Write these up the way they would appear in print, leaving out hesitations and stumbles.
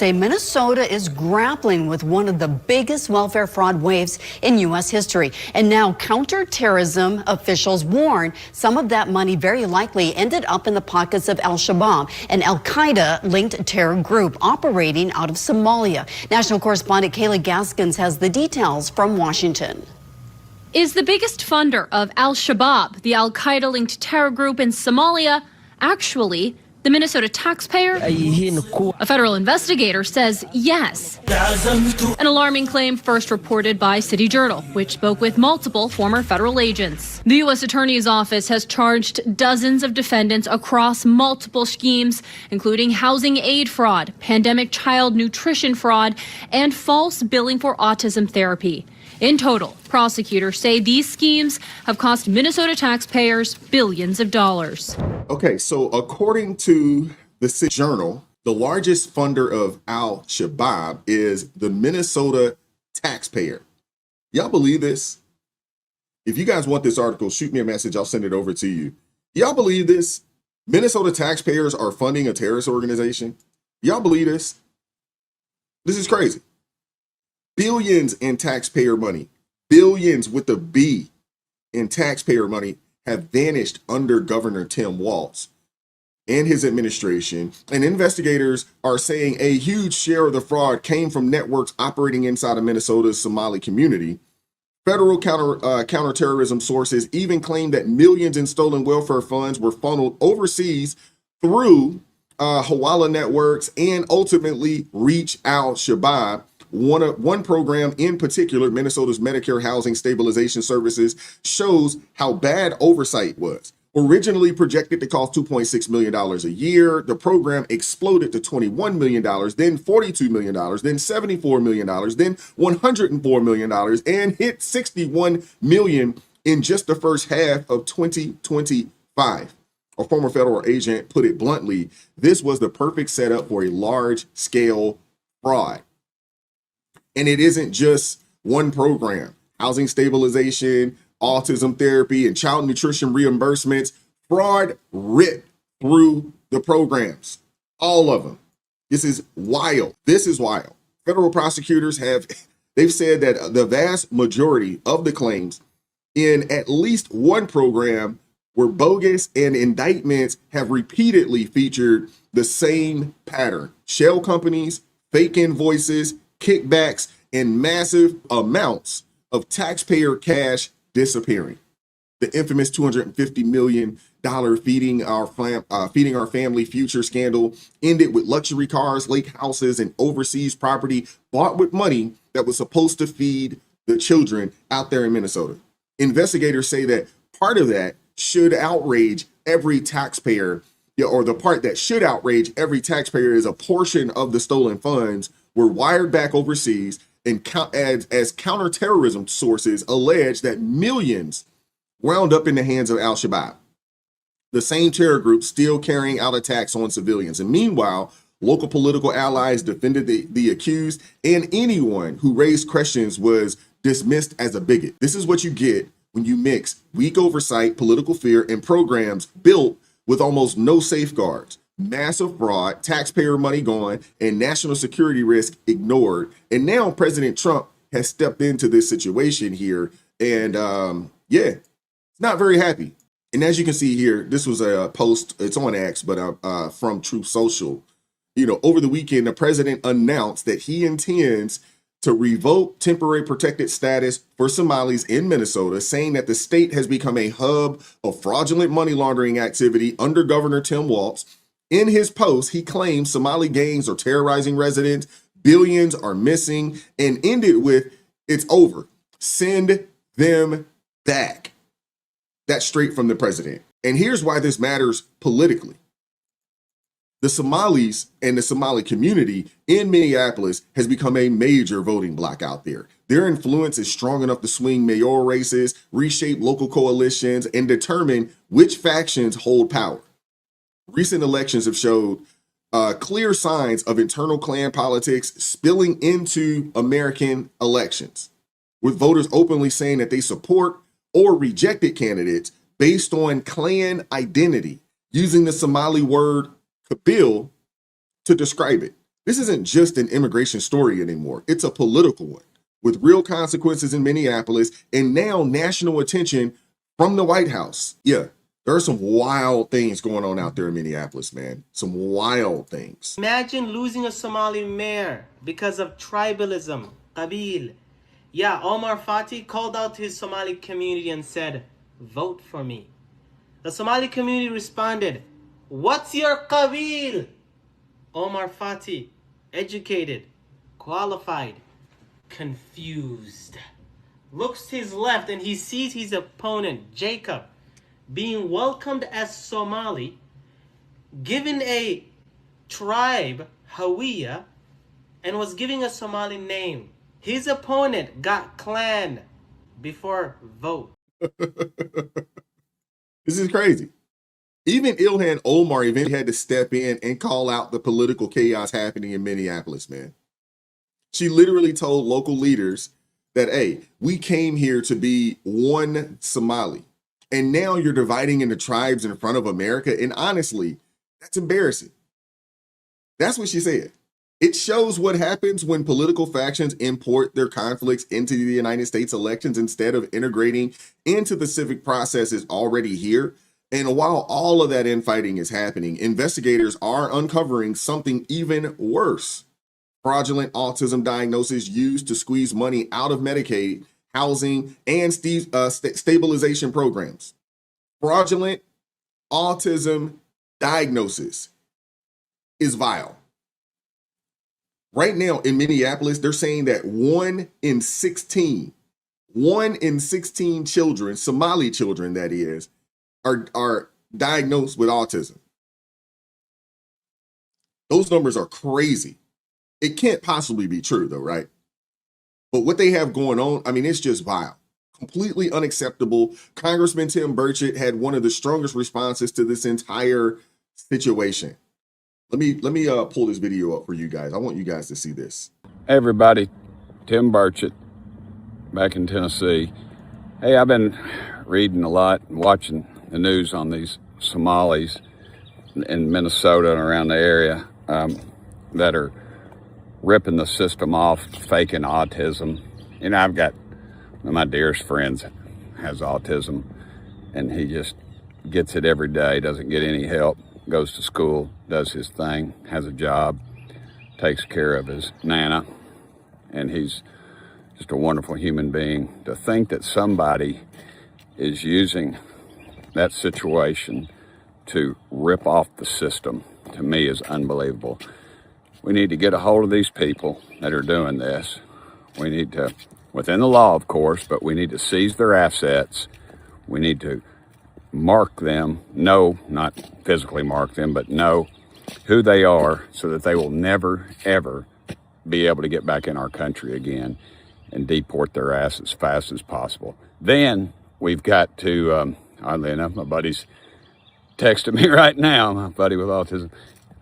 Say Minnesota is grappling with one of the biggest welfare fraud waves in U.S. history. And now counterterrorism officials warn some of that money very likely ended up in the pockets of al-Shabaab, an al-Qaeda-linked terror group operating out of Somalia. National correspondent Kaylee Gaskins has the details from Washington. Is the biggest funder of al-Shabaab, the al-Qaeda-linked terror group in Somalia, actually the Minnesota taxpayer? A federal investigator says yes. An alarming claim first reported by City Journal, which spoke with multiple former federal agents. The U.S. Attorney's Office has charged dozens of defendants across multiple schemes, including housing aid fraud, pandemic child nutrition fraud, and false billing for autism therapy. In total, prosecutors say these schemes have cost Minnesota taxpayers billions of dollars. Okay, so according to the City Journal, the largest funder of al-Shabaab is the Minnesota taxpayer. Y'all believe this? If you guys want this article, shoot me a message. I'll send it over to you. Y'all believe this? Minnesota taxpayers are funding a terrorist organization? Y'all believe this? This is crazy. Billions in taxpayer money, billions with a B in taxpayer money have vanished under Governor Tim Walz and his administration. And investigators are saying a huge share of the fraud came from networks operating inside of Minnesota's Somali community. Federal counterterrorism sources even claim that millions in stolen welfare funds were funneled overseas through Hawala networks and ultimately reach al-Shabaab. One program in particular, Minnesota's Medicare Housing Stabilization Services, shows how bad oversight was. Originally projected to cost $2.6 million a year, the program exploded to $21 million, then $42 million, then $74 million, then $104 million, and hit $61 million in just the first half of 2025. A former federal agent put it bluntly, this was the perfect setup for a large-scale fraud. And it isn't just one program. Housing stabilization, autism therapy, and child nutrition reimbursements. Fraud ripped through the programs. All of them. This is wild. This is wild. Federal prosecutors they've said that the vast majority of the claims in at least one program were bogus, and indictments have repeatedly featured the same pattern. Shell companies, fake invoices, kickbacks, and massive amounts of taxpayer cash disappearing. The infamous $250 million feeding our family future scandal ended with luxury cars, lake houses, and overseas property bought with money that was supposed to feed the children out there in Minnesota. Investigators say that part of that should outrage every taxpayer, or the part that should outrage every taxpayer is a portion of the stolen funds were wired back overseas, and as counterterrorism sources allege that millions wound up in the hands of al-Shabaab, the same terror group still carrying out attacks on civilians. And meanwhile, local political allies defended the accused, and anyone who raised questions was dismissed as a bigot. This is what you get when you mix weak oversight, political fear, and programs built with almost no safeguards. Massive fraud, taxpayer money gone, and national security risk ignored. And now President Trump has stepped into this situation here, and it's not very happy. And as you can see here, this was a post, it's on X, but from Truth Social. Over the weekend, the president announced that he intends to revoke temporary protected status for Somalis in Minnesota, saying that the state has become a hub of fraudulent money laundering activity under Governor Tim Walz. In his post, he claimed Somali gangs are terrorizing residents, billions are missing, and ended with, it's over. Send them back. That's straight from the president. And here's why this matters politically. The Somalis and the Somali community in Minneapolis has become a major voting bloc out there. Their influence is strong enough to swing mayoral races, reshape local coalitions, and determine which factions hold power. Recent elections have showed clear signs of internal clan politics spilling into American elections, with voters openly saying that they support or rejected candidates based on clan identity, using the Somali word Kabil to describe it. This isn't just an immigration story anymore. It's a political one with real consequences in Minneapolis and now national attention from the White House. Yeah, there are some wild things going on out there in Minneapolis, man. Some wild things. Imagine losing a Somali mayor because of tribalism, qabil. Yeah, Omar Fati called out to his Somali community and said, "Vote for me." The Somali community responded, "What's your qabil?" Omar Fati, educated, qualified, confused, looks to his left and he sees his opponent, Jacob, being welcomed as Somali, given a tribe, Hawiya, and was giving a Somali name. His opponent got clan before vote. This is crazy. Even Ilhan Omar eventually had to step in and call out the political chaos happening in Minneapolis, man. She literally told local leaders that, hey, we came here to be one Somali. And now you're dividing into tribes in front of America. And honestly, that's embarrassing. That's what she said. It shows what happens when political factions import their conflicts into the United States elections instead of integrating into the civic processes already here. And while all of that infighting is happening, investigators are uncovering something even worse. Fraudulent autism diagnosis used to squeeze money out of Medicaid, housing, and stabilization programs. Fraudulent autism diagnosis is vile. Right now in Minneapolis, they're saying that 1 in 16 children, Somali children that is, are diagnosed with autism. Those numbers are crazy. It can't possibly be true though, right? But what they have going on, I mean, it's just vile. Completely unacceptable. Congressman Tim Burchett had one of the strongest responses to this entire situation. Let me pull this video up for you guys. I want you guys to see this. Hey everybody, Tim Burchett, back in Tennessee. Hey, I've been reading a lot and watching the news on these Somalis in Minnesota and around the area that are ripping the system off, faking autism. You know, I've got one of my dearest friends has autism, and he just gets it every day, doesn't get any help, goes to school, does his thing, has a job, takes care of his Nana, and he's just a wonderful human being. To think that somebody is using that situation to rip off the system, to me, is unbelievable. We need to get a hold of these people that are doing this. We need to, within the law, of course, but we need to seize their assets. We need to mark them, not physically mark them, but know who they are so that they will never, ever be able to get back in our country again and deport their ass as fast as possible. Then we've got to, oddly enough, my buddy's texting me right now, my buddy with autism.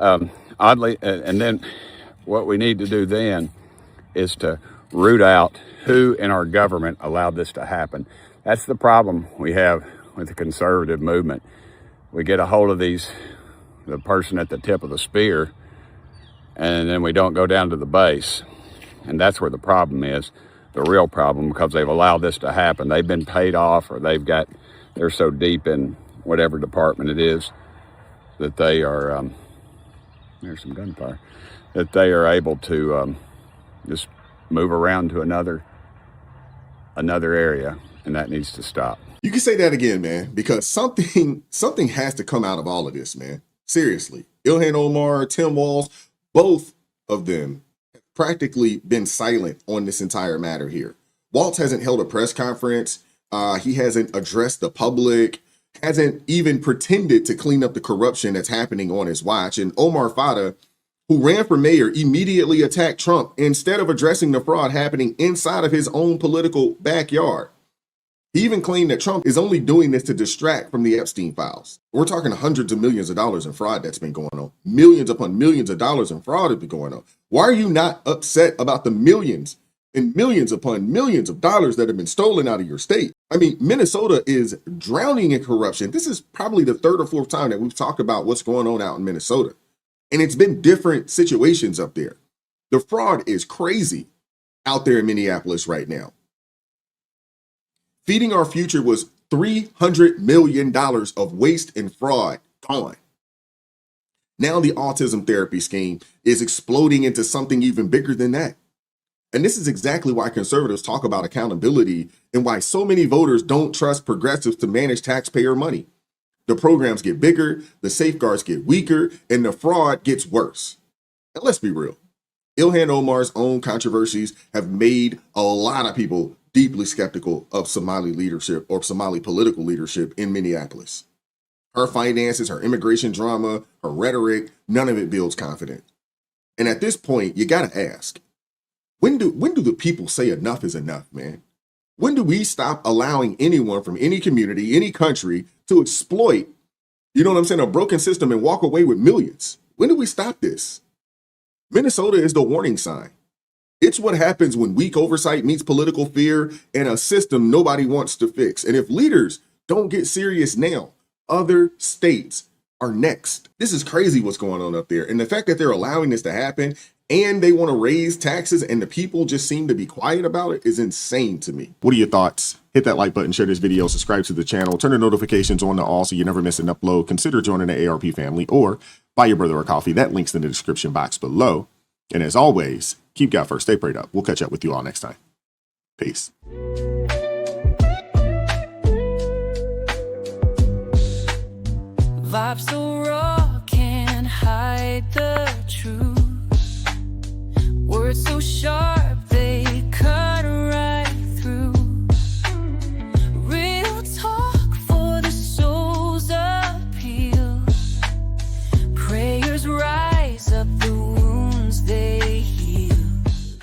And then what we need to do then is to root out who in our government allowed this to happen. That's the problem we have with the conservative movement. We get a hold of the person at the tip of the spear, and then we don't go down to the base. And that's where the problem is, the real problem, because they've allowed this to happen. They've been paid off, or they're so deep in whatever department it is that they are, there's some gunfire, that they are able to just move around to another area, and that needs to stop. You can say that again, man, because something has to come out of all of this, man. Seriously. Ilhan Omar, Tim Walz, both of them have practically been silent on this entire matter here. Walz hasn't held a press conference. He hasn't addressed the public, hasn't even pretended to clean up the corruption that's happening on his watch. And Omar Fata, who ran for mayor, immediately attacked Trump instead of addressing the fraud happening inside of his own political backyard. He even claimed that Trump is only doing this to distract from the Epstein files. We're talking hundreds of millions of dollars in fraud that's been going on. Millions upon millions of dollars in fraud has been going on. Why are you not upset about the millions and millions upon millions of dollars that have been stolen out of your state? I mean, Minnesota is drowning in corruption. This is probably the third or fourth time that we've talked about what's going on out in Minnesota. And it's been different situations up there. The fraud is crazy out there in Minneapolis right now. Feeding Our Future was $300 million of waste and fraud gone. Now the autism therapy scheme is exploding into something even bigger than that. And this is exactly why conservatives talk about accountability and why so many voters don't trust progressives to manage taxpayer money. The programs get bigger, the safeguards get weaker, and the fraud gets worse. And let's be real. Ilhan Omar's own controversies have made a lot of people deeply skeptical of Somali leadership or Somali political leadership in Minneapolis. Her finances, her immigration drama, her rhetoric, none of it builds confidence. And at this point, you got to ask, when do the people say enough is enough, man? When do we stop allowing anyone from any community, any country to exploit, you know what I'm saying, a broken system and walk away with millions? When do we stop this? Minnesota is the warning sign. It's what happens when weak oversight meets political fear and a system nobody wants to fix. And if leaders don't get serious now, other states are next. This is crazy what's going on up there. And the fact that they're allowing this to happen and they want to raise taxes and the people just seem to be quiet about it is insane to me. What are your thoughts? Hit that like button, share this video, subscribe to the channel, turn the notifications on to all so you never miss an upload. Consider joining the ARP family or buy your brother a coffee. That link's in the description box below. And as always, keep God first, stay prayed up. We'll catch up with you all next time. Peace. Vibes so raw, can't hide the truth. Words so sharp.